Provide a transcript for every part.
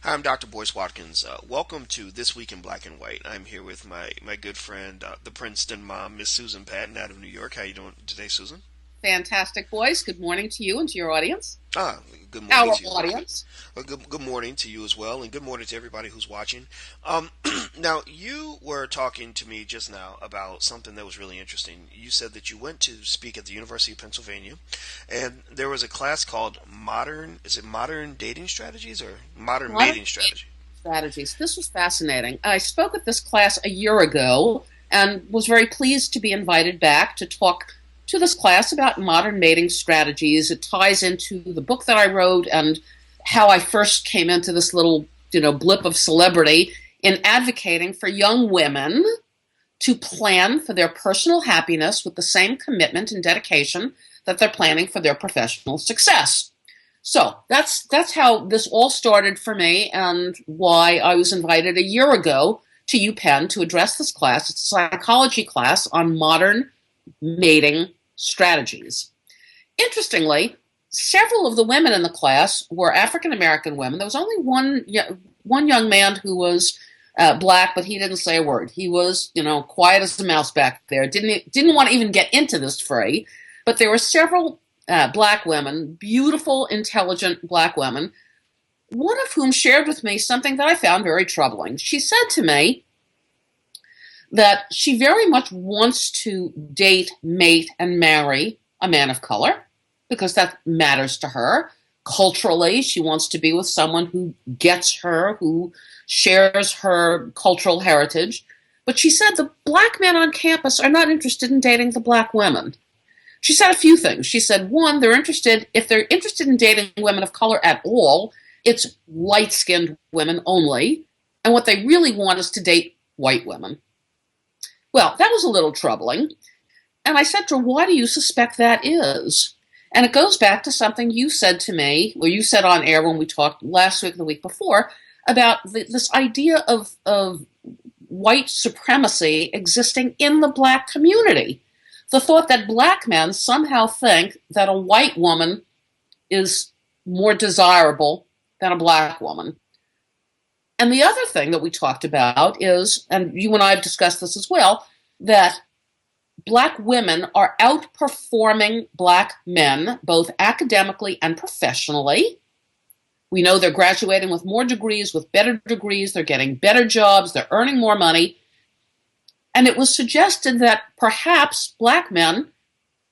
Hi, I'm Dr. Boyce Watkins. Welcome to This Week in Black and White. I'm here with my good friend, the Princeton mom, Miss Susan Patton out of New York. How you doing today, Susan? Fantastic voice. Good morning to you and to your audience. Ah, good morning Our to you. audience. Good morning to you as well, and good morning to everybody who's watching. Now, you were talking to me just now about something that was really interesting. You said that you went to speak at the University of Pennsylvania, and there was a class called Modern Dating Strategies or Modern Modern Mating Strategy? strategies. This was fascinating. I spoke at this class a year ago and was very pleased to be invited back to talk to this class about modern mating strategies. It ties into the book that I wrote and how I first came into this little, blip of celebrity in advocating for young women to plan for their personal happiness with the same commitment and dedication that they're planning for their professional success. So that's how this all started for me and why I was invited a year ago to UPenn to address this class. It's a psychology class on modern mating strategies. Interestingly, several of the women in the class were African American women. There was only one young man who was black, but he didn't say a word. He was, quiet as a mouse back there. Didn't want to even get into this fray. But there were several black women, beautiful, intelligent black women, one of whom shared with me something that I found very troubling. She said to me that she very much wants to date, mate, and marry a man of color because that matters to her. Culturally, she wants to be with someone who gets her, who shares her cultural heritage. But she said the black men on campus are not interested in dating the black women. She said a few things. She said, one, if they're interested in dating women of color at all, it's light-skinned women only. And what they really want is to date white women. Well, that was a little troubling. And I said to her, why do you suspect that is? And it goes back to something you said to me, or you said on air when we talked last week, the week before, about this idea of white supremacy existing in the black community. The thought that black men somehow think that a white woman is more desirable than a black woman. And the other thing that we talked about is, and you and I have discussed this as well, that black women are outperforming black men, both academically and professionally. We know they're graduating with more degrees, with better degrees, they're getting better jobs, they're earning more money. And it was suggested that perhaps black men,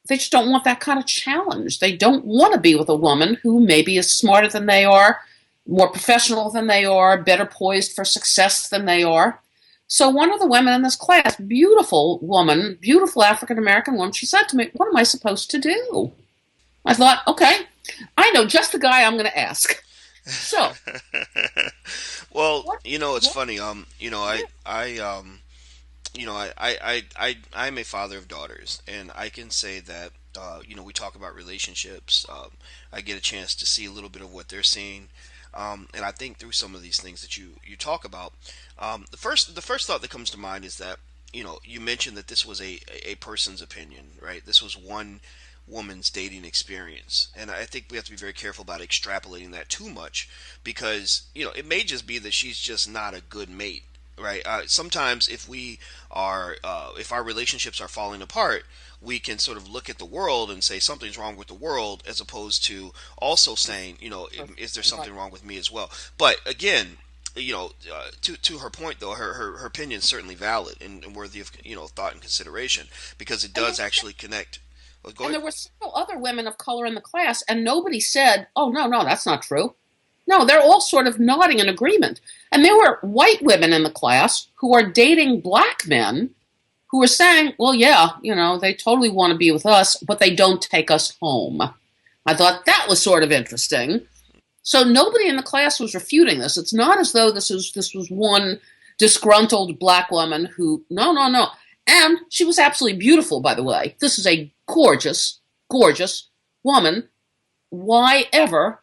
they just don't want that kind of challenge. They don't want to be with a woman who maybe is smarter than they are, more professional than they are, better poised for success than they are. So one of the women in this class, beautiful woman, beautiful African-American woman, she said to me, what am I supposed to do? I thought, okay, I know just the guy I'm going to ask. So, Well, what, it's what, funny. I'm a father of daughters, and I can say that, we talk about relationships. I get a chance to see a little bit of what they're seeing, and I think through some of these things that you talk about. The first thought that comes to mind is that, you mentioned that this was a person's opinion, right? This was one woman's dating experience, and I think we have to be very careful about extrapolating that too much because it may just be that she's just not a good mate, right? Sometimes if our relationships are falling apart, we can sort of look at the world and say something's wrong with the world, as opposed to also saying, is there something wrong with me as well? But again, to her point though, her opinion is certainly valid and worthy of thought and consideration because it and does actually connect. Oh, go And ahead. there were several other women of color in the class, and nobody said, oh, no, no, that's not true. No, they're all sort of nodding in agreement. And there were white women in the class who are dating black men who were saying, well, yeah, they totally want to be with us, but they don't take us home. I thought that was sort of interesting. So nobody in the class was refuting this. It's not as though this was one disgruntled black woman who, no, no, no. And she was absolutely beautiful, by the way. This is a gorgeous, gorgeous woman. Why ever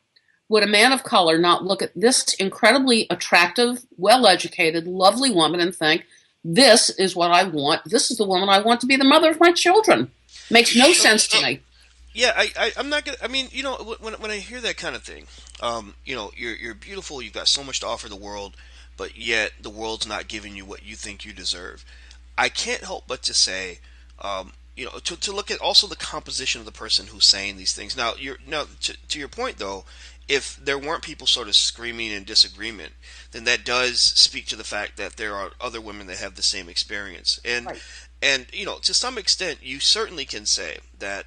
would a man of color not look at this incredibly attractive, well-educated, lovely woman and think, this is what I want. This is the woman I want to be the mother of my children. Makes no sense to me. Yeah, I'm not gonna. I mean, when I hear that kind of thing, you're beautiful. You've got so much to offer the world, but yet the world's not giving you what you think you deserve. I can't help but to say, to look at also the composition of the person who's saying these things. Now to your point though, if there weren't people sort of screaming in disagreement, then that does speak to the fact that there are other women that have the same experience. Right. And to some extent, you certainly can say that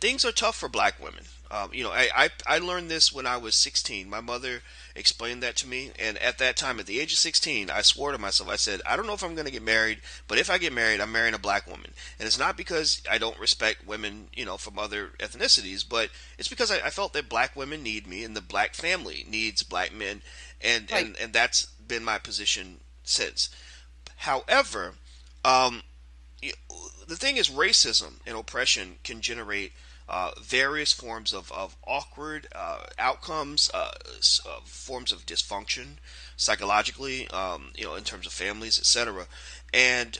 things are tough for black women. I learned this when I was 16. My mother explained that to me, and at that time, at the age of 16, I swore to myself. I said, I don't know if I'm going to get married, but if I get married, I'm marrying a black woman. And it's not because I don't respect women, from other ethnicities, but it's because I felt that black women need me, and the black family needs black men, and Right. and and that's been my position since. However, um, the thing is, racism and oppression can generate various forms of awkward outcomes, forms of dysfunction psychologically, in terms of families, etc. And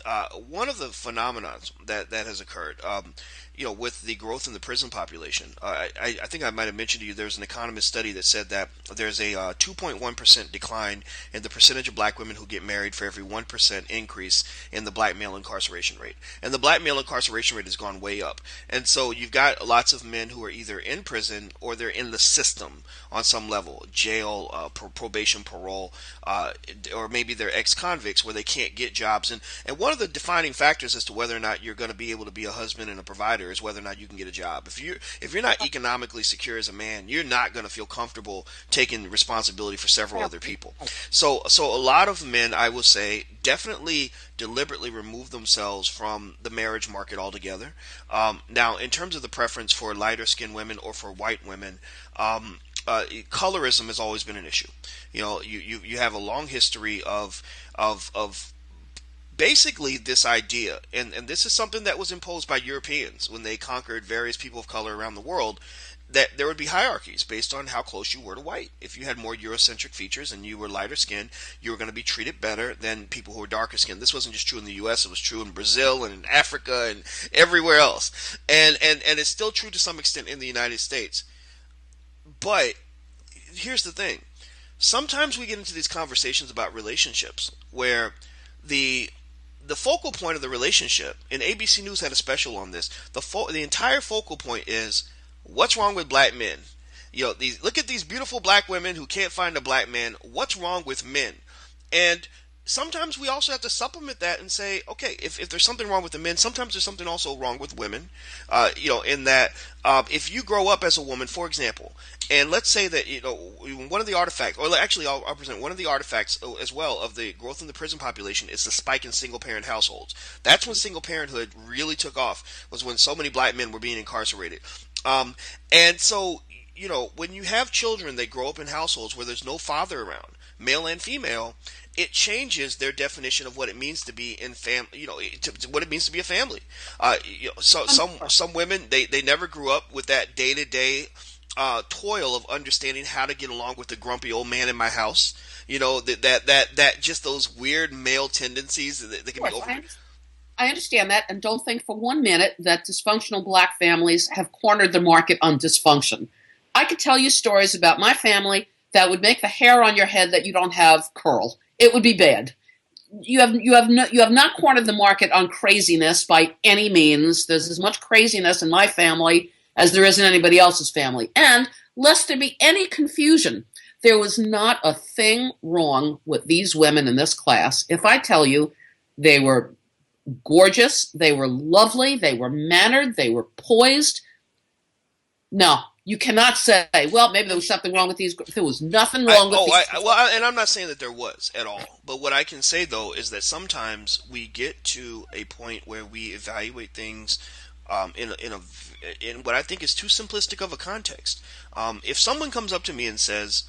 one of the phenomena that has occurred, with the growth in the prison population, I think I might have mentioned to you there's an economist study that said that there's a 2.1% decline in the percentage of black women who get married for every 1% increase in the black male incarceration rate. And the black male incarceration rate has gone way up. And so you've got lots of men who are either in prison or they're in the system on some level, jail, probation, parole, or maybe they're ex-convicts where they can't get jobs. And one of the defining factors as to whether or not you're going to be able to be a husband and a provider is whether or not you can get a job. If you're not economically secure as a man, you're not going to feel comfortable taking responsibility for several other Exactly. people. So a lot of men, I will say, definitely deliberately remove themselves from the marriage market altogether. Now, in terms of the preference for lighter skinned women or for white women, colorism has always been an issue. You have a long history of basically this idea, and this is something that was imposed by Europeans when they conquered various people of color around the world, that there would be hierarchies based on how close you were to white. If you had more Eurocentric features and you were lighter skinned, you were going to be treated better than people who were darker skinned. This wasn't just true in the U.S., it was true in Brazil and in Africa and everywhere else. And it's still true to some extent in the United States. But here's the thing. Sometimes we get into these conversations about relationships where the the focal point of the relationship, and ABC News had a special on this. The entire focal point is what's wrong with black men. Look at these beautiful black women who can't find a black man. What's wrong with men? And sometimes we also have to supplement that and say, okay, if there's something wrong with the men, sometimes there's something also wrong with women. In that if you grow up as a woman, for example, and let's say that one of the artifacts, or actually I'll present one of the artifacts as well of the growth in the prison population is the spike in single parent households. That's when single parenthood really took off. Was when so many black men were being incarcerated. And so when you have children that grow up in households where there's no father around, male and female, it changes their definition of what it means to be in family. To what it means to be a family. So some women they never grew up with that day to day toil of understanding how to get along with the grumpy old man in my house. That just those weird male tendencies that can be Of course, over. I understand that, and don't think for one minute that dysfunctional black families have cornered the market on dysfunction. I could tell you stories about my family that would make the hair on your head that you don't have curl. It would be bad. You have not cornered the market on craziness by any means. There's as much craziness in my family as there is in anybody else's family. And lest there be any confusion, there was not a thing wrong with these women in this class. If I tell you they were gorgeous, they were lovely, they were mannered, they were poised. No, you cannot say, well, maybe there was something wrong with these. There was nothing wrong with these. And I'm not saying that there was at all. But what I can say though is that sometimes we get to a point where we evaluate things in what I think is too simplistic of a context. If someone comes up to me and says,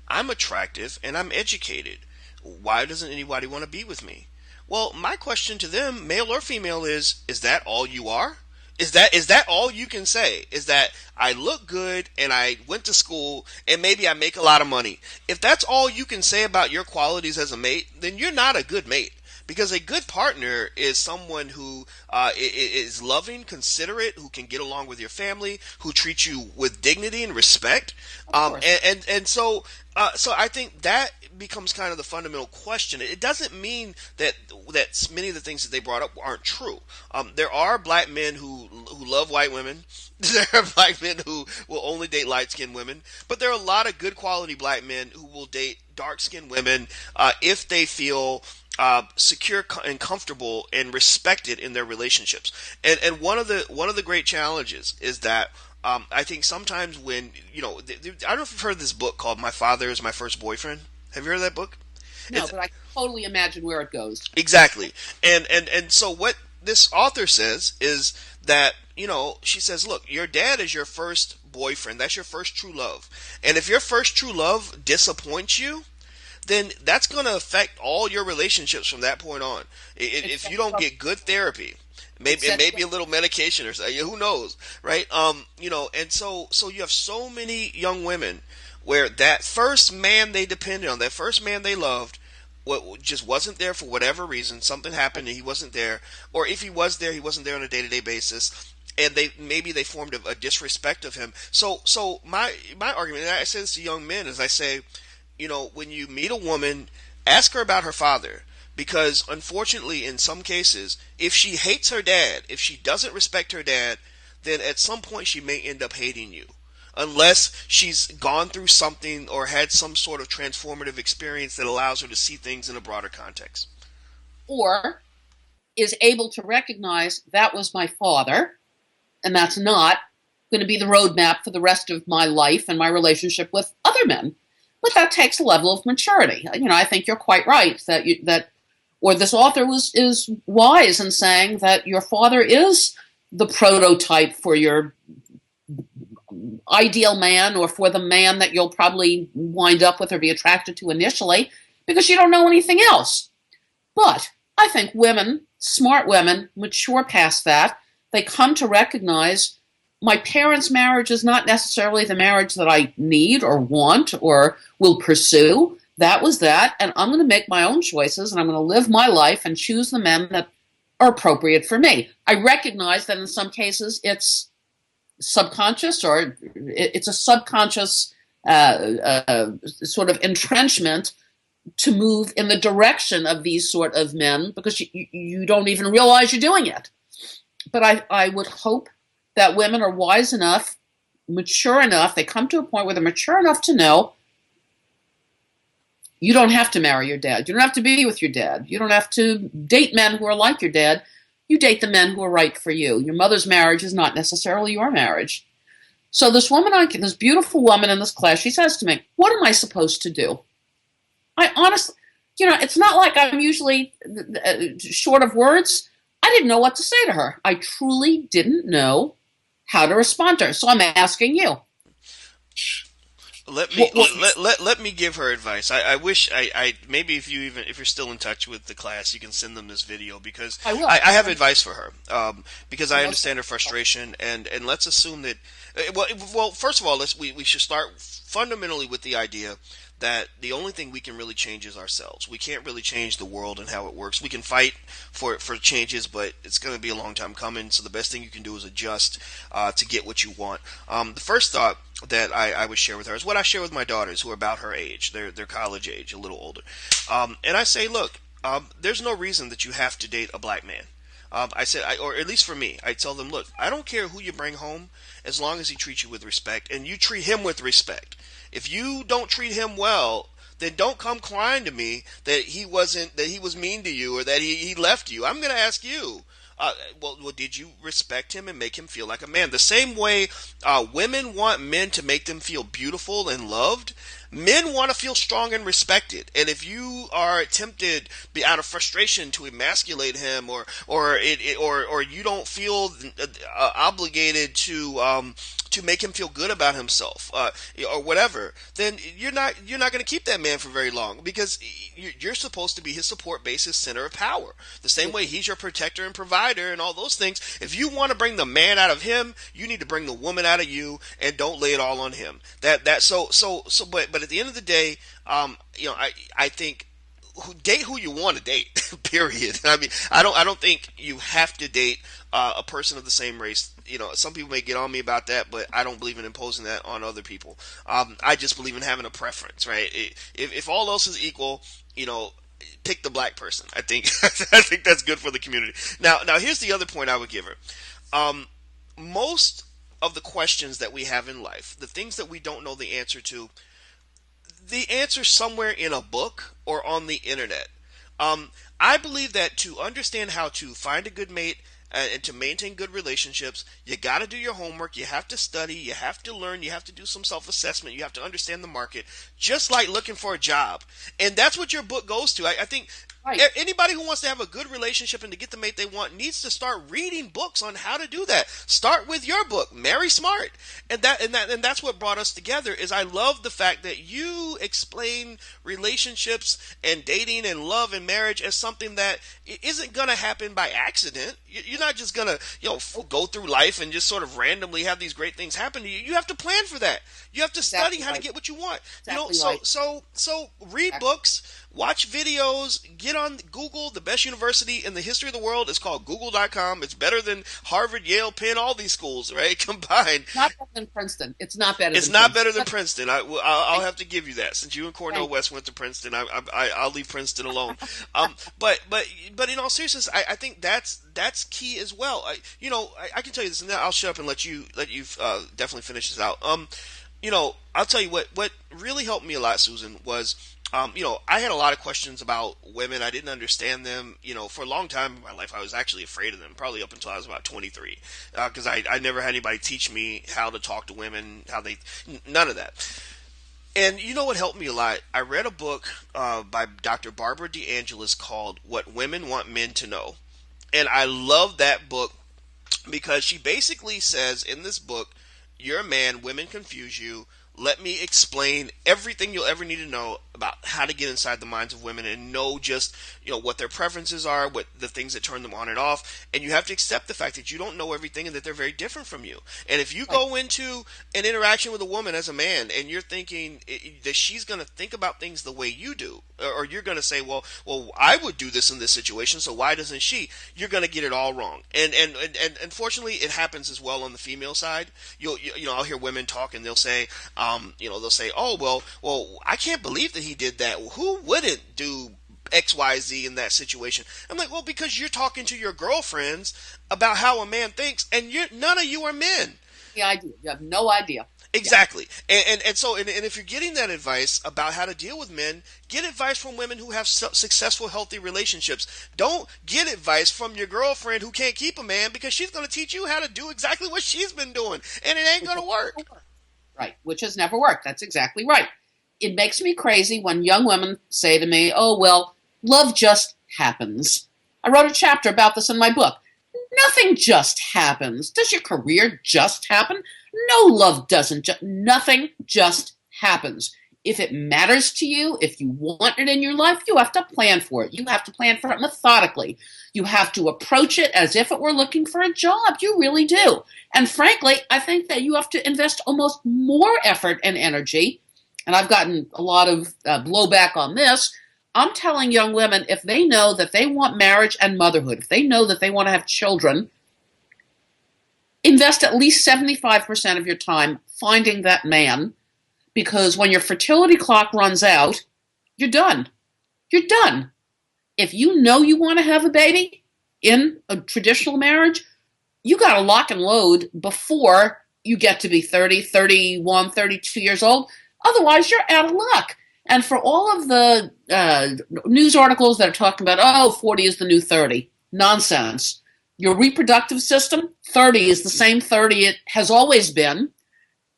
"I'm attractive and I'm educated, why doesn't anybody want to be with me?" Well, my question to them, male or female, is that all you are? Is that all you can say? Is that I look good and I went to school and maybe I make a lot of money? If that's all you can say about your qualities as a mate, then you're not a good mate. Because a good partner is someone who is loving, considerate, who can get along with your family, who treats you with dignity and respect. Of course. So I think that becomes kind of the fundamental question. It doesn't mean that many of the things that they brought up aren't true. There are black men who love white women. There are black men who will only date light skinned women, but there are a lot of good quality black men who will date dark skinned women if they feel secure and comfortable and respected in their relationships. And one of the great challenges is that I think sometimes when I don't know if you've heard of this book called "My Father Is My First Boyfriend." Have you heard of that book? No, It's but I can totally imagine where it goes. exactly, and so what this author says is that she says, look, your dad is your first boyfriend. That's your first true love, and if your first true love disappoints you, then that's going to affect all your relationships from that point on. It If you sets don't up. get good therapy, It sets maybe a little medication or something, who knows, right? And so you have so many young women where that first man they depended on, that first man they loved, what just wasn't there for whatever reason. Something happened and he wasn't there, or if he was there, he wasn't there on a day to day basis. And they formed a disrespect of him. So my argument, and I say this to young men, is I say, when you meet a woman, ask her about her father. Because unfortunately, in some cases, if she hates her dad, if she doesn't respect her dad, then at some point she may end up hating you. Unless she's gone through something or had some sort of transformative experience that allows her to see things in a broader context. Or is able to recognize that was my father, and that's not going to be the roadmap for the rest of my life and my relationship with other men. But that takes a level of maturity. I think you're quite right or this author is wise in saying that your father is the prototype for your ideal man, or for the man that you'll probably wind up with or be attracted to initially, because you don't know anything else. But I think women, smart women, mature past that. They come to recognize my parents' marriage is not necessarily the marriage that I need or want or will pursue. That was that, and I'm going to make my own choices, and I'm going to live my life and choose the men that are appropriate for me. I recognize that in some cases it's subconscious, or it's a subconscious sort of entrenchment to move in the direction of these sort of men, because you don't even realize you're doing it. But I would hope that women are wise enough, mature enough, they come to a point where they're mature enough to know you don't have to marry your dad. You don't have to be with your dad. You don't have to date men who are like your dad. You date the men who are right for you. Your mother's marriage is not necessarily your marriage. So this this beautiful woman in this class, she says to me, what am I supposed to do? I honestly, it's not like I'm usually short of words. I didn't know what to say to her. I truly didn't know how to respond to her. So I'm asking you. Let me What, what, let me give her advice. I wish I maybe if you're still in touch with the class, you can send them this video, because I will. I have advice for her, because I understand her frustration, and let's assume that well first of all, we should start fundamentally with the idea that the only thing we can really change is ourselves. We can't really change the world and how it works. We can fight for changes, but it's going to be a long time coming. So the best thing you can do is adjust to get what you want. The first thought that I would share with her is what I share with my daughters, who are about her age. They're college age, a little older, and I say, look, there's no reason that you have to date a black man. I said, or at least for me, I tell them, look, I don't care who you bring home, as long as he treats you with respect and you treat him with respect. If you don't treat him well, then don't come crying to me that he was mean to you, or that he left you. I'm going to ask you. Well, did you respect him and make him feel like a man? The same way women want men to make them feel beautiful and loved, men want to feel strong and respected. And if you are tempted out of frustration to emasculate him, or you don't feel obligated to make him feel good about himself, or whatever, then you're not going to keep that man for very long, because you're supposed to be his support base, his center of power. The same way he's your protector and provider and all those things. If you want to bring the man out of him, you need to bring the woman out of you, and don't lay it all on him. But at the end of the day, I think date who you want to date. Period. I mean, I don't think you have to date a person of the same race. You know, some people may get on me about that, but I don't believe in imposing that on other people. I just believe in having a preference, right? If all else is equal, you know, pick the black person. I think I think that's good for the community. Now here's the other point I would give her. Most of the questions that we have in life, the things that we don't know the answer to, the answer somewhere in a book or on the internet. I believe that to understand how to find a good mate and to maintain good relationships, you got to do your homework. You have to study. You have to learn. You have to do some self-assessment. You have to understand the market, just like looking for a job. And that's what your book goes to. I think Right. anybody who wants to have a good relationship and to get the mate they want needs to start reading books on how to do that. Start with your book, Marry Smart, and that's what brought us together. Is I love the fact that you explain relationships and dating and love and marriage as something that isn't gonna happen by accident. You're not just gonna go through life and just sort of randomly have these great things happen to you. You have to plan for that. You have to study Exactly how to right. get what you want. Exactly So right. so read Exactly. books, watch videos, get on Google. The best university in the history of the world is called Google.com. It's better than Harvard, Yale, Penn, all these schools, right? Combined. Not better than Princeton. It's not better It's than not Princeton. better than Princeton. I'll Thank have to give you that. Since you and Cornell thank you. West went to Princeton, I'll leave Princeton alone. But in all seriousness, I think that's key as well. I can tell you this, and then I'll shut up and let you definitely finish this out. I'll tell you what really helped me a lot, Susan, was I had a lot of questions about women. I didn't understand them. For a long time in my life, I was actually afraid of them, probably up until I was about 23, because I never had anybody teach me how to talk to women, none of that. And you know what helped me a lot? I read a book by Dr. Barbara DeAngelis called What Women Want Men to Know. And I love that book because she basically says in this book, you're a man, women confuse you. Let me explain everything you'll ever need to know about how to get inside the minds of women and know just, what their preferences are, what the things that turn them on and off. And you have to accept the fact that you don't know everything and that they're very different from you. And if you Right. go into an interaction with a woman as a man and you're thinking that she's going to think about things the way you do, or you're going to say, well, I would do this in this situation, so why doesn't she? You're going to get it all wrong. And unfortunately, it happens as well on the female side. I'll hear women talk and they'll say, they'll say, oh, well, I can't believe that he did that. Who wouldn't do XYZ in that situation? I'm like, well, because you're talking to your girlfriends about how a man thinks, and none of you are men. The idea. You have no idea. Yeah. Exactly. And if you're getting that advice about how to deal with men, get advice from women who have successful, healthy relationships. Don't get advice from your girlfriend who can't keep a man because she's going to teach you how to do exactly what she's been doing, and it ain't Which going has to never work. worked. Right. Which has never worked. That's exactly right. It makes me crazy when young women say to me, oh, well, love just happens. I wrote a chapter about this in my book. Nothing just happens. Does your career just happen? No, love doesn't. Nothing just happens. If it matters to you, if you want it in your life, you have to plan for it. You have to plan for it methodically. You have to approach it as if it were looking for a job. You really do. And frankly, I think that you have to invest almost more effort and energy. And I've gotten a lot of blowback on this. I'm telling young women, if they know that they want marriage and motherhood, if they know that they want to have children, invest at least 75% of your time finding that man, because when your fertility clock runs out, you're done. You're done. If you know you want to have a baby in a traditional marriage, you got to lock and load before you get to be 30, 31, 32 years old. Otherwise, you're out of luck. And for all of the news articles that are talking about, oh, 40 is the new 30, nonsense. Your reproductive system, 30 is the same 30 it has always been.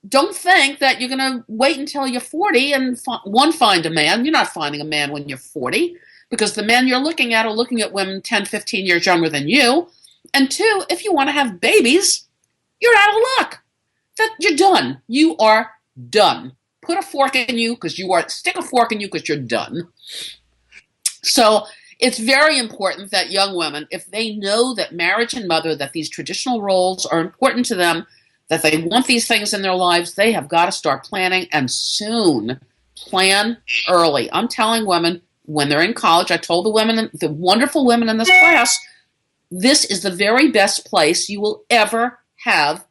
Don't think that you're going to wait until you're 40 and find a man. You're not finding a man when you're 40 because the men you're looking at are looking at women 10, 15 years younger than you. And two, if you want to have babies, you're out of luck. You're done. You are done. Put a fork in you because stick a fork in you because you're done. So it's very important that young women, if they know that marriage and mother, that these traditional roles are important to them, that they want these things in their lives, they have got to start planning, and soon. Plan early. I'm telling women, when they're in college, I told the women, the wonderful women in this class, this is the very best place you will ever have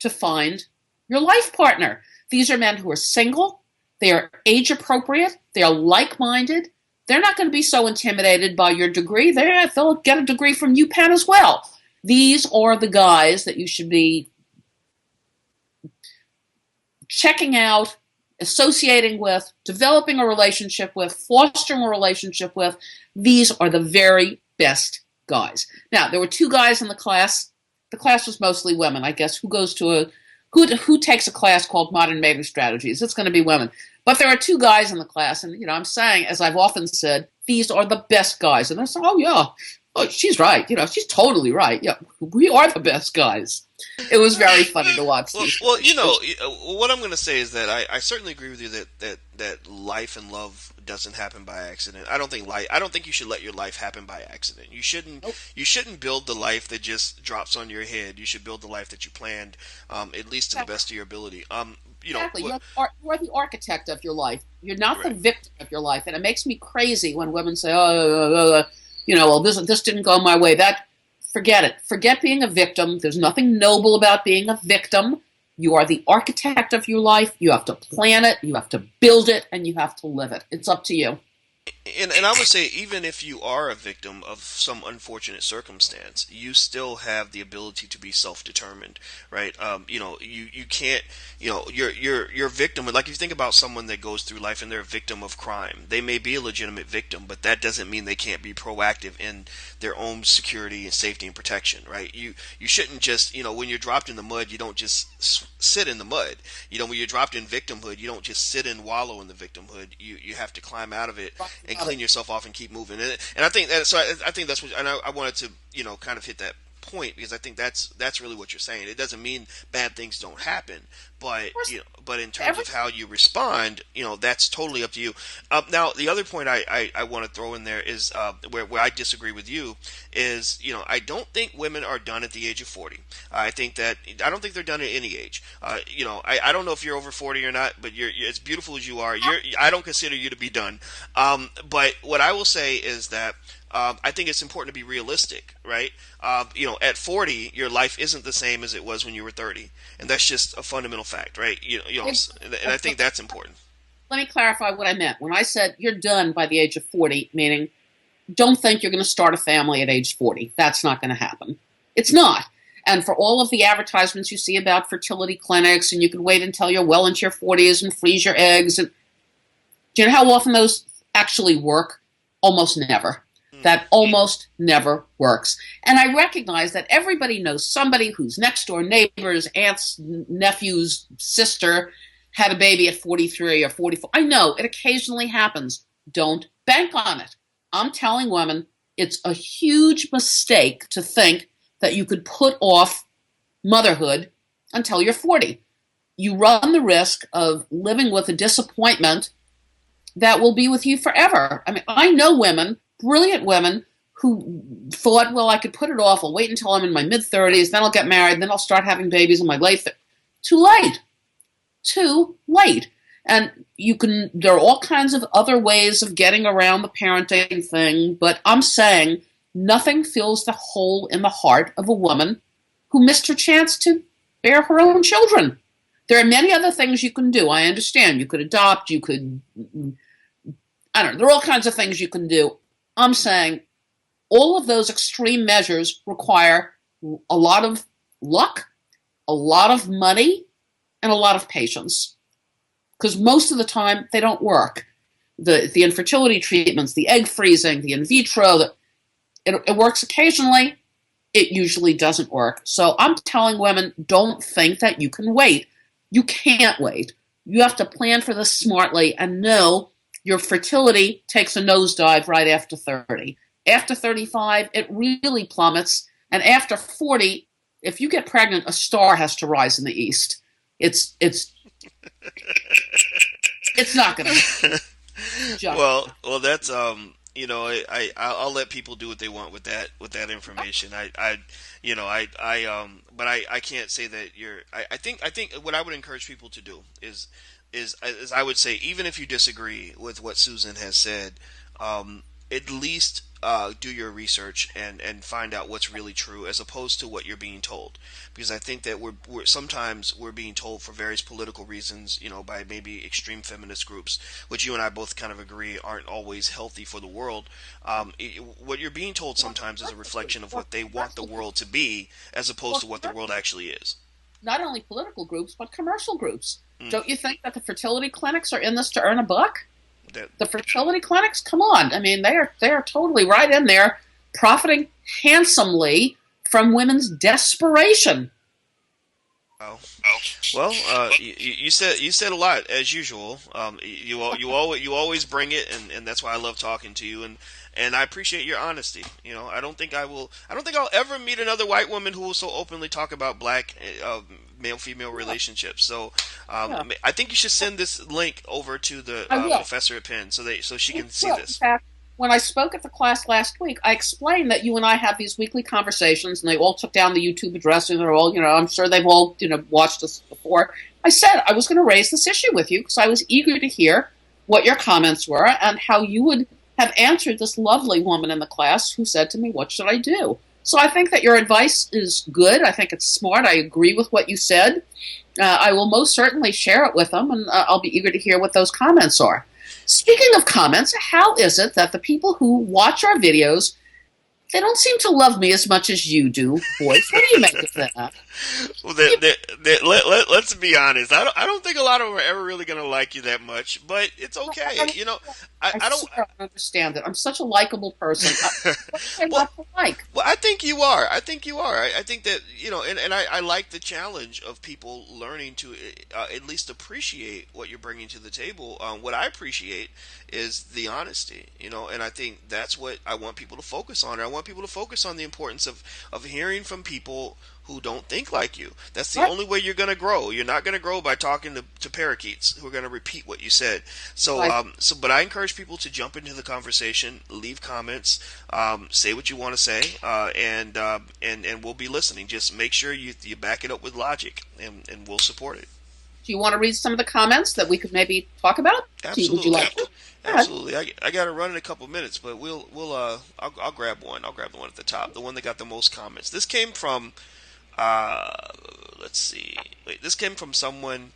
to find your life partner. These are men who are single, they are age appropriate, they are like minded. They're not going to be so intimidated by your degree. They'll get a degree from UPenn as well. These are the guys that you should be checking out, associating with, developing a relationship with, fostering a relationship with. These are the very best guys. Now, there were two guys in the class. The class was mostly women. I guess who takes a class called Modern Mating Strategies? It's going to be women. But there are two guys in the class, and I'm saying, as I've often said, these are the best guys. And I said, oh yeah, oh, she's right. She's totally right. Yeah, we are the best guys. It was very funny to watch these. Well, what I'm going to say is that I certainly agree with you that life and love doesn't happen by accident. I don't think you should let your life happen by accident. Nope. You shouldn't build the life that just drops on your head. You should build the life that you planned, at least to the best of your ability. Exactly. You're the architect of your life. You're not the Right. victim of your life. And it makes me crazy when women say, well, this didn't go my way. Forget it. Forget being a victim. There's nothing noble about being a victim. You are the architect of your life. You have to plan it. You have to build it, and you have to live it. It's up to you. And I would say, even if you are a victim of some unfortunate circumstance, you still have the ability to be self-determined, right? You can't, you're a victim. Like if you think about someone that goes through life and they're a victim of crime, they may be a legitimate victim, but that doesn't mean they can't be proactive in their own security and safety and protection, right? You shouldn't just, when you're dropped in the mud, you don't just sit in the mud. When you're dropped in victimhood, you don't just sit and wallow in the victimhood. You have to climb out of it and clean yourself off and keep moving. And I think that, so I think that's what, and I wanted to, kind of hit that point, because I think that's really what you're saying. It doesn't mean bad things don't happen, but but in terms Every of how you respond, that's totally up to you. Now, the other point I want to throw in there is where I disagree with you is, I don't think women are done at the age of 40. I don't think they're done at any age. I don't know if you're over 40 or not, but you're as beautiful as you are. I don't consider you to be done. But what I will say is that I think it's important to be realistic, right? At 40, your life isn't the same as it was when you were 30, and that's just a fundamental fact, right? And I think that's important. Let me clarify what I meant. When I said you're done by the age of 40, meaning don't think you're going to start a family at age 40. That's not going to happen. It's not. And for all of the advertisements you see about fertility clinics, and you can wait until you're well into your 40s and freeze your eggs, and do you know how often those actually work? Almost never. That almost never works. And I recognize that everybody knows somebody whose next door neighbor's aunt's nephew's sister had a baby at 43 or 44. I know it occasionally happens. Don't bank on it. I'm telling women it's a huge mistake to think that you could put off motherhood until you're 40. You run the risk of living with a disappointment that will be with you forever. I mean, I know women, brilliant women, who thought, well, I could put it off. I'll wait until I'm in my mid-30s, then I'll get married, then I'll start having babies in my late 30s. Too late. Too late. And there are all kinds of other ways of getting around the parenting thing, but I'm saying nothing fills the hole in the heart of a woman who missed her chance to bear her own children. There are many other things you can do. I understand. You could adopt, you could, I don't know, there are all kinds of things you can do. I'm saying all of those extreme measures require a lot of luck, a lot of money, and a lot of patience. Because most of the time, they don't work. The infertility treatments, the egg freezing, the in vitro, it works occasionally. It usually doesn't work. So I'm telling women, don't think that you can wait. You can't wait. You have to plan for this smartly and know your fertility takes a nosedive right after 30. After 35, it really plummets. And after 40, if you get pregnant, a star has to rise in the east. It's not going to happen. Well, that's I'll let people do what they want with that information. But I can't say that you're. I think what I would encourage people to do is I would say, even if you disagree with what Susan has said, at least do your research and find out what's really true as opposed to what you're being told. Because I think that sometimes we're being told for various political reasons, by maybe extreme feminist groups, which you and I both kind of agree aren't always healthy for the world. What you're being told sometimes is a reflection of what they want the world to be as opposed to what the world actually is. Not only political groups, but commercial groups. Mm. Don't you think that the fertility clinics are in this to earn a buck? That The fertility clinics, come on. I mean, they are totally right in there, profiting handsomely from women's desperation. Oh. Well, you said a lot as usual. You always bring it, and that's why I love talking to you, and I appreciate your honesty. I don't think I'll ever meet another white woman who will so openly talk about black male female relationships. So Yeah, I think you should send this link over to the I will. professor at Penn so she can see Well, in this. fact, when I spoke at the class last week, I explained that you and I have these weekly conversations, and they all took down the YouTube address, and they're all, I'm sure they've all, watched us before. I said I was going to raise this issue with you because I was eager to hear what your comments were and how you would have answered this lovely woman in the class who said to me, "What should I do?" So I think that your advice is good. I think it's smart. I agree with what you said. I will most certainly share it with them, and I'll be eager to hear what those comments are. Speaking of comments, how is it that the people who watch our videos, they don't seem to love me as much as you do, boys? What do you make of that? Well, let's be honest. I don't think a lot of them are ever really going to like you that much, but it's okay. I, I, I I don't. swear I don't understand it. I'm such a likable person. What do I Well, not to like? Well, I think you are. I think you are. I think that and I like the challenge of people learning to at least appreciate what you're bringing to the table. What I appreciate is the honesty, and I think that's what I want people to focus on. I want people to focus on the importance of hearing from people who don't think like you. That's the Right? only way you're going to grow. You're not going to grow by talking to parakeets who are going to repeat what you said. So, Right. but I encourage people to jump into the conversation, leave comments, say what you want to say, and we'll be listening. Just make sure you back it up with logic, and we'll support it. Do you want to read some of the comments that we could maybe talk about? Would you Absolutely, like to? Go ahead. absolutely. I got to run in a couple minutes, but I'll grab one. I'll grab the one at the top, the one that got the most comments. This came from uh, let's see. Wait, this came from someone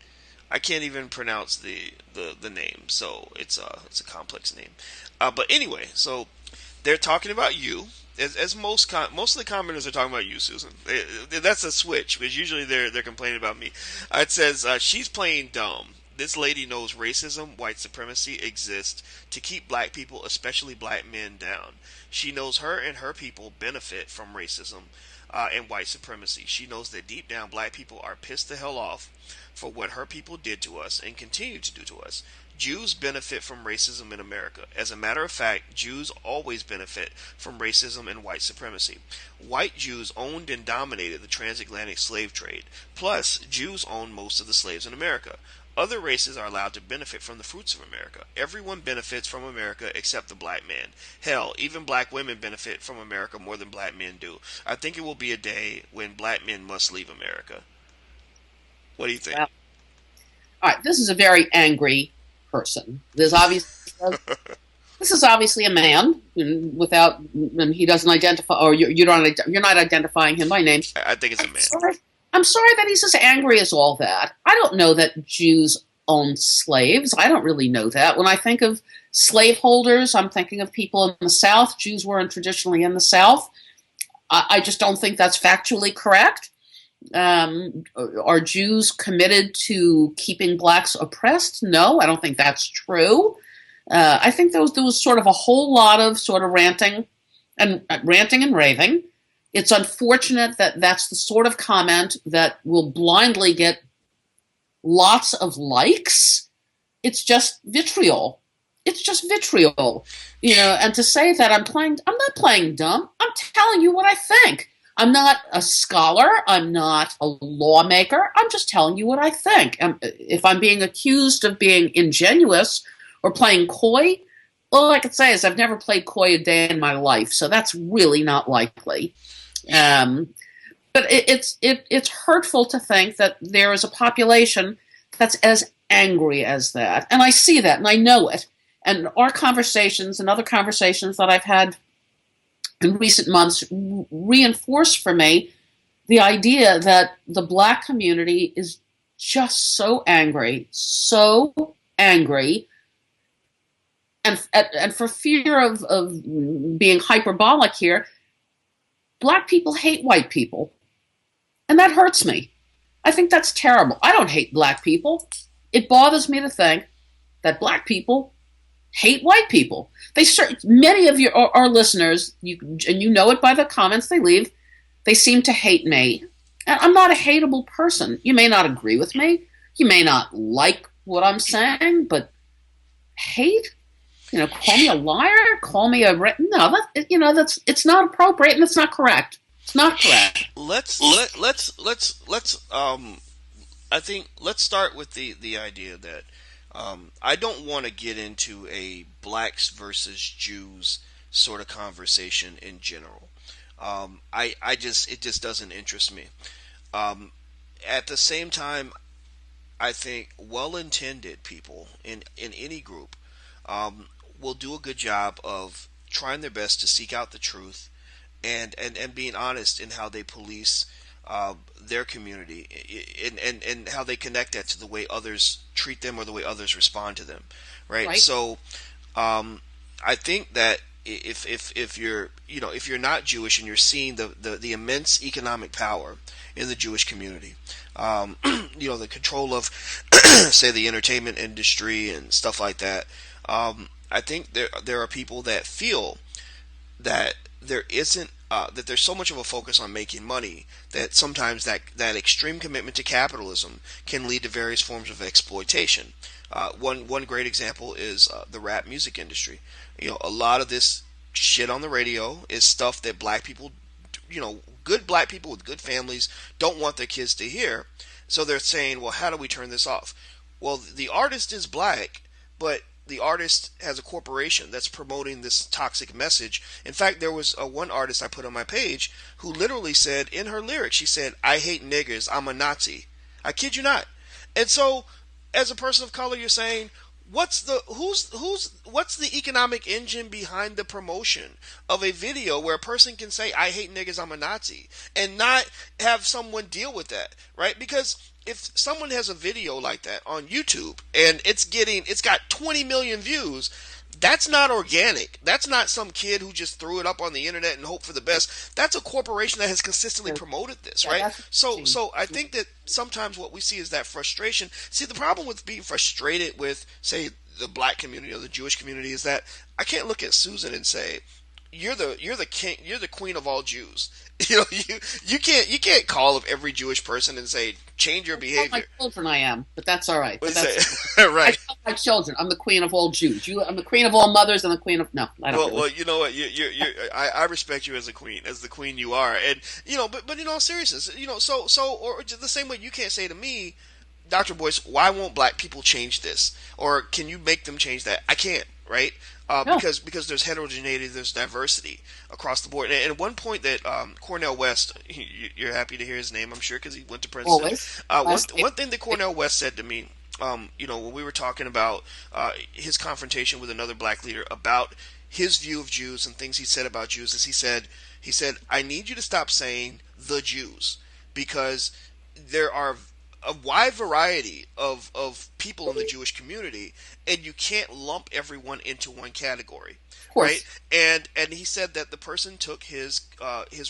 I can't even pronounce the name, so it's a complex name. But anyway, so they're talking about you. As most of the commenters are talking about you, Susan. That's a switch because usually they're complaining about me. It says she's playing dumb. This lady knows racism, white supremacy exists to keep black people, especially black men, down. She knows her and her people benefit from racism and white supremacy. She knows that deep down black people are pissed the hell off for what her people did to us and continue to do to us. Jews benefit from racism in America. As a matter of fact, Jews always benefit from racism and white supremacy. White Jews owned and dominated the transatlantic slave trade. Plus, Jews own most of the slaves in America. Other races are allowed to benefit from the fruits of America. Everyone benefits from America except the black man. Hell, even black women benefit from America more than black men do. I think it will be a day when black men must leave America. What do you think? Well, all right. This is a very angry person. This is obviously a man without, and he doesn't identify, or you're not identifying him by name. I think it's a I'm man. sorry. I'm sorry that he's as angry as all that. I don't know that Jews owned slaves. I don't really know that. When I think of slaveholders, I'm thinking of people in the South. Jews weren't traditionally in the South. I just don't think that's factually correct. Are Jews committed to keeping blacks oppressed? No, I don't think that's true. I think there was sort of a whole lot of sort of ranting and raving. It's unfortunate that that's the sort of comment that will blindly get lots of likes. It's just vitriol. It's just vitriol. And to say that I'm not playing dumb. I'm telling you what I think. I'm not a scholar. I'm not a lawmaker. I'm just telling you what I think. If I'm being accused of being ingenuous or playing coy, all I can say is I've never played coy a day in my life, so that's really not likely. But it's hurtful to think that there is a population that's as angry as that, and I see that and I know it. And our conversations and other conversations that I've had in recent months reinforce for me the idea that the Black community is just so angry, and for fear of being hyperbolic here, Black people hate white people, and that hurts me. I think that's terrible. I don't hate Black people. It bothers me to think that Black people hate white people. Many of our listeners, and you know it by the comments they leave, they seem to hate me. And I'm not a hateable person. You may not agree with me. You may not like what I'm saying, but hate? Call me a liar? Call me it's not appropriate and it's not correct. It's not correct. I think let's start with the idea that I don't want to get into a blacks versus Jews sort of conversation in general. It just doesn't interest me. At the same time, I think well-intended people in any group will do a good job of trying their best to seek out the truth and being honest in how they police their community and how they connect that to the way others treat them or the way others respond to them, right? Right? So I think that if you're not Jewish and you're seeing the immense economic power in the Jewish community, the control of say the entertainment industry and stuff like that, I think there are people that feel that there isn't that there's so much of a focus on making money that sometimes that extreme commitment to capitalism can lead to various forms of exploitation. One great example is the rap music industry. A lot of this shit on the radio is stuff that black people, good black people with good families don't want their kids to hear. So they're saying, well, how do we turn this off? Well, the artist is black, but the artist has a corporation that's promoting this toxic message. In fact, there was one artist I put on my page who literally said in her lyrics, she said, "I hate niggers, I'm a Nazi." I kid you not. And so, as a person of color, you're saying, what's the economic engine behind the promotion of a video where a person can say, "I hate niggers, I'm a Nazi," and not have someone deal with that, right? Because if someone has a video like that on YouTube and it's got 20 million views, that's not organic. That's not some kid who just threw it up on the internet and hoped for the best. That's a corporation that has consistently promoted this, Yeah, right? that's So I think that sometimes what we see is that frustration. See, the problem with being frustrated with, say, the black community or the Jewish community is that I can't look at Susan and say, you're the king, you're the queen of all Jews. You can't call of every Jewish person and say, change your behavior. My children, I am, but that's all right. But that's, right. I tell my children, I'm the queen of all Jews. I'm the queen of all mothers. I'm the queen of no. I don't. Well, you know what? I respect you as a queen, as the queen you are, and but in all seriousness, or just the same way you can't say to me, Dr. Boyce, why won't black people change this, or can you make them change that? I can't, right? No. Because there's heterogeneity, there's diversity across the board. And one point that Cornel West, you're happy to hear his name, I'm sure, because he went to Princeton. Always. One thing that Cornel West said to me, when we were talking about his confrontation with another black leader about his view of Jews and things he said about Jews, is he said, I need you to stop saying the Jews, because there are a wide variety of people in the Jewish community, and you can't lump everyone into one category, right? And he said that the person took his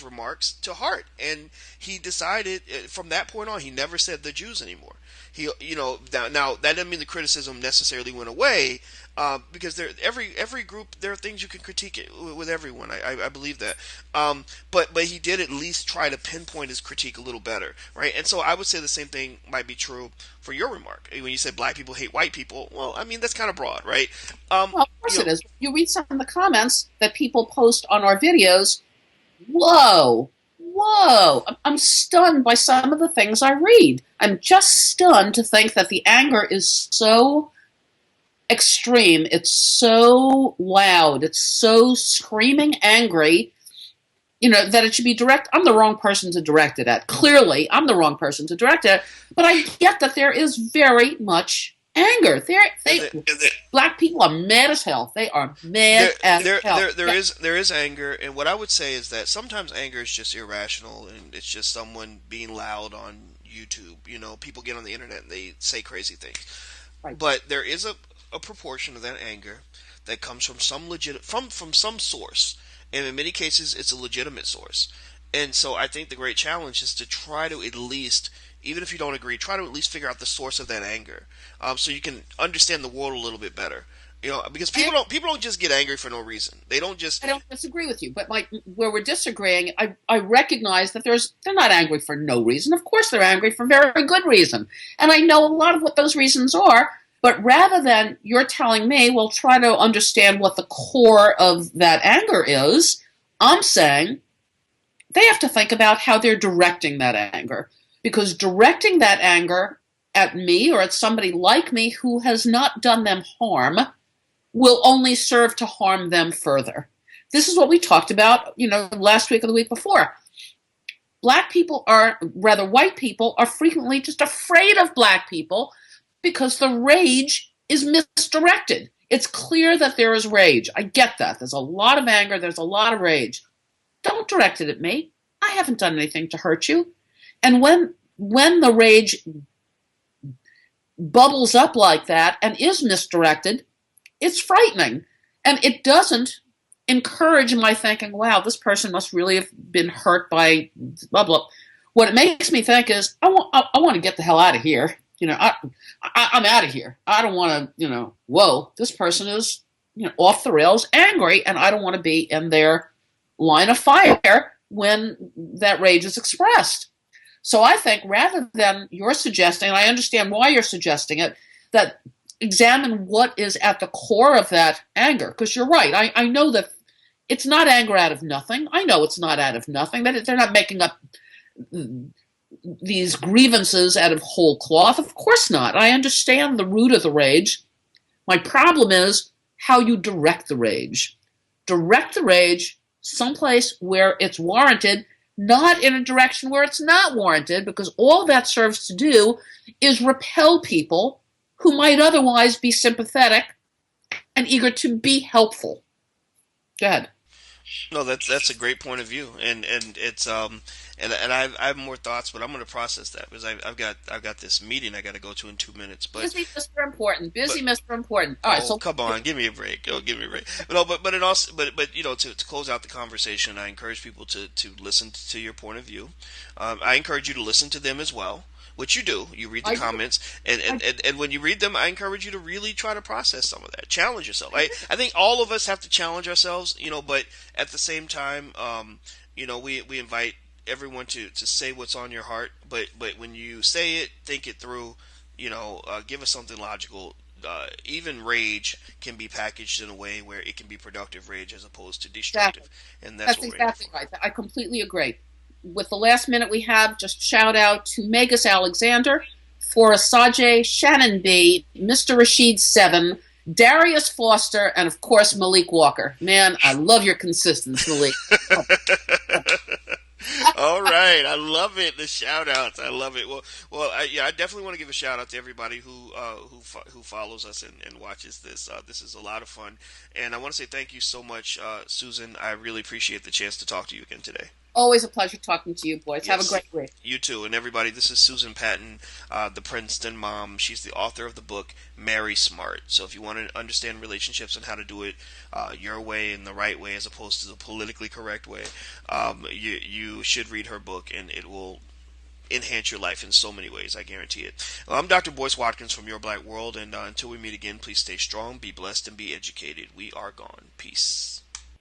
remarks to heart, and he decided from that point on he never said the Jews anymore. Now that doesn't mean the criticism necessarily went away, because every group, there are things you can critique it with everyone. I believe that, but he did at least try to pinpoint his critique a little better, right? And so I would say the same thing might be true for your remark when you said black people hate white people. Well, I mean, that's kind of broad, right? Well, of course it is. You read some of the comments that people post on our videos. Whoa. I'm stunned by some of the things I read. I'm just stunned to think that the anger is so extreme. It's so loud. It's so screaming angry, that it should be direct. I'm the wrong person to direct it at. Clearly, I'm the wrong person to direct it at. But I get that there is very much Anger. And They the, black people are mad as hell. They are mad as hell. Yeah. there is anger, and what I would say is that sometimes anger is just irrational, and it's just someone being loud on YouTube. You know, people get on the internet and they say crazy things. Right. But there is a proportion of that anger that comes from from some source, and in many cases, it's a legitimate source. And so I think the great challenge is to try to at least, even if you don't agree, try to at least figure out the source of that anger, so you can understand the world a little bit better. You know, because people don't just get angry for no reason. They don't just. I don't disagree with you, but where we're disagreeing, I recognize that they're not angry for no reason. Of course, they're angry for very good reason, and I know a lot of what those reasons are. But rather than you're telling me, well, try to understand what the core of that anger is, I'm saying they have to think about how they're directing that anger, because directing that anger at me or at somebody like me who has not done them harm will only serve to harm them further. This is what we talked about, last week or the week before. Black people are, rather white people, are frequently just afraid of black people because the rage is misdirected. It's clear that there is rage. I get that. There's a lot of anger. There's a lot of rage. Don't direct it at me. I haven't done anything to hurt you. And when the rage bubbles up like that and is misdirected, it's frightening. And it doesn't encourage my thinking, wow, this person must really have been hurt by blah, blah. What it makes me think is, I want to get the hell out of here. I'm out of here. I don't want to, whoa, this person is, off the rails angry, and I don't want to be in their line of fire when that rage is expressed. So I think rather than you're suggesting, and I understand why you're suggesting it, that examine what is at the core of that anger. Because you're right. I know that it's not anger out of nothing. I know it's not out of nothing. That they're not making up these grievances out of whole cloth. Of course not. I understand the root of the rage. My problem is how you direct the rage. Direct the rage someplace where it's warranted, not in a direction where it's not warranted, because all that serves to do is repel people who might otherwise be sympathetic and eager to be helpful. Go ahead. No, that's a great point of view, and it's and I have more thoughts, but I'm going to process that because I've got this meeting I got to go to in 2 minutes. Busy, Mr. Important. Busy, But Mr. Important. All right, oh, so come on, give me a break. Oh, give me a break. But no, but it also, but to close out the conversation, I encourage people to listen to your point of view. I encourage you to listen to them as well, which you do. You read the I do. comments, and when you read them, I encourage you to really try to process some of that. Challenge yourself. I think all of us have to challenge ourselves, but at the same time, we invite everyone to say what's on your heart, but when you say it, think it through. Give us something logical. Even rage can be packaged in a way where it can be productive rage as opposed to Exactly. destructive, and that's That's what we're here exactly for. right. I completely agree. With the last minute we have, just shout out to Megas Alexander, Forrest Sajay, Shannon B, Mr. Rashid 7, Darius Foster, and of course Malik Walker. Man, I love your consistency, Malik. All right, I love it. The shout outs, I love it. Yeah, I definitely want to give a shout out to everybody who follows us and watches this. This is a lot of fun, and I want to say thank you so much, Susan. I really appreciate the chance to talk to you again today. Always a pleasure talking to you, boys. Have a Yes, great week. you too. And everybody, this is Susan Patton, the Princeton mom. She's the author of the book Marry Smart. So if you want to understand relationships and how to do it your way and the right way as opposed to the politically correct way, you should read her book, and it will enhance your life in so many ways. I guarantee it. Well, I'm Dr. Boyce Watkins from Your Black World, and until we meet again, please stay strong, be blessed, and be educated. We are gone. Peace.